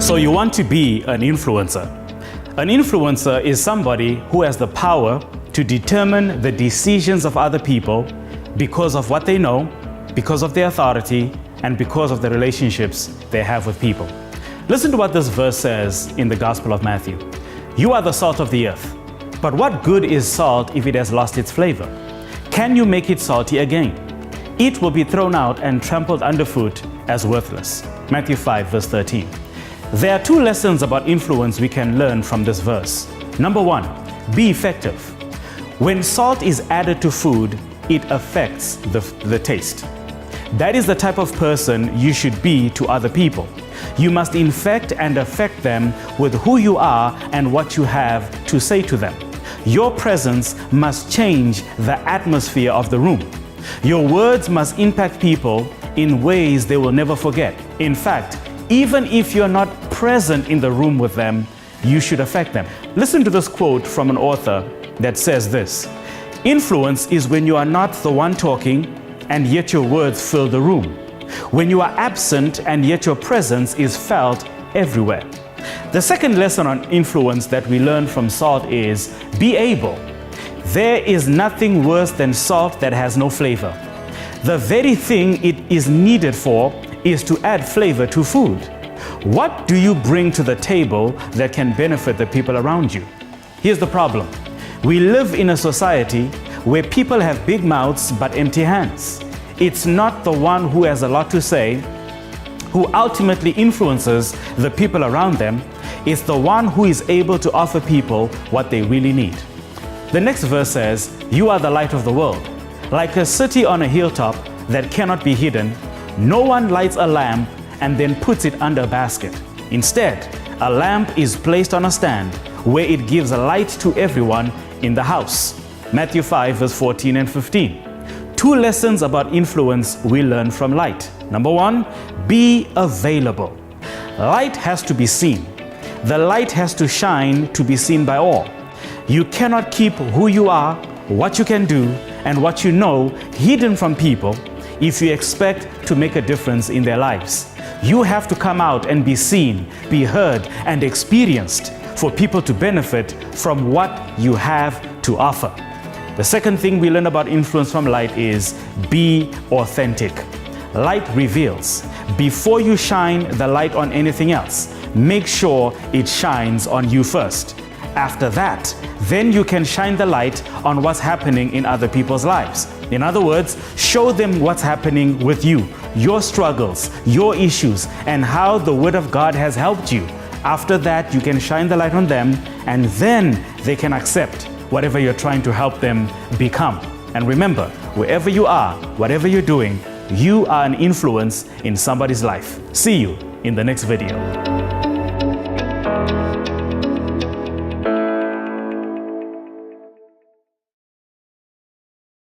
So you want to be an influencer. An influencer is somebody who has the power to determine the decisions of other people because of what they know, because of their authority, and because of the relationships they have with people. Listen to what this verse says in the Gospel of Matthew. You are the salt of the earth, but what good is salt if it has lost its flavor? Can you make it salty again? It will be thrown out and trampled underfoot as worthless. Matthew 5 verse 13. There are two lessons about influence we can learn from this verse. Number one, be effective. When salt is added to food, it affects the taste. That is the type of person you should be to other people. You must infect and affect them with who you are and what you have to say to them. Your presence must change the atmosphere of the room. Your words must impact people in ways they will never forget. In fact, even if you're not present in the room with them, you should affect them. Listen to this quote from an author that says this: influence is when you are not the one talking and yet your words fill the room. When you are absent and yet your presence is felt everywhere. The second lesson on influence that we learn from salt is be able. There is nothing worse than salt that has no flavor. The very thing it is needed for is to add flavor to food. What do you bring to the table that can benefit the people around you? Here's the problem. We live in a society where people have big mouths but empty hands. It's not the one who has a lot to say who ultimately influences the people around them. It's the one who is able to offer people what they really need. The next verse says, you are the light of the world. Like a city on a hilltop that cannot be hidden, no one lights a lamp and then puts it under a basket. Instead, a lamp is placed on a stand where it gives a light to everyone in the house. Matthew 5 verse 14 and 15. Two lessons about influence we learn from light. Number one, be available. Light has to be seen. The light has to shine to be seen by all. You cannot keep who you are, what you can do, and what you know hidden from people if you expect to make a difference in their lives. You have to come out and be seen, be heard, and experienced for people to benefit from what you have to offer. The second thing we learn about influence from light is be authentic. Light reveals. Before you shine the light on anything else, make sure it shines on you first. After that, then you can shine the light on what's happening in other people's lives. In other words, show them what's happening with you, your struggles, your issues, and how the Word of God has helped you. After that, you can shine the light on them, and then they can accept whatever you're trying to help them become. And remember, wherever you are, whatever you're doing, you are an influence in somebody's life. See you in the next video.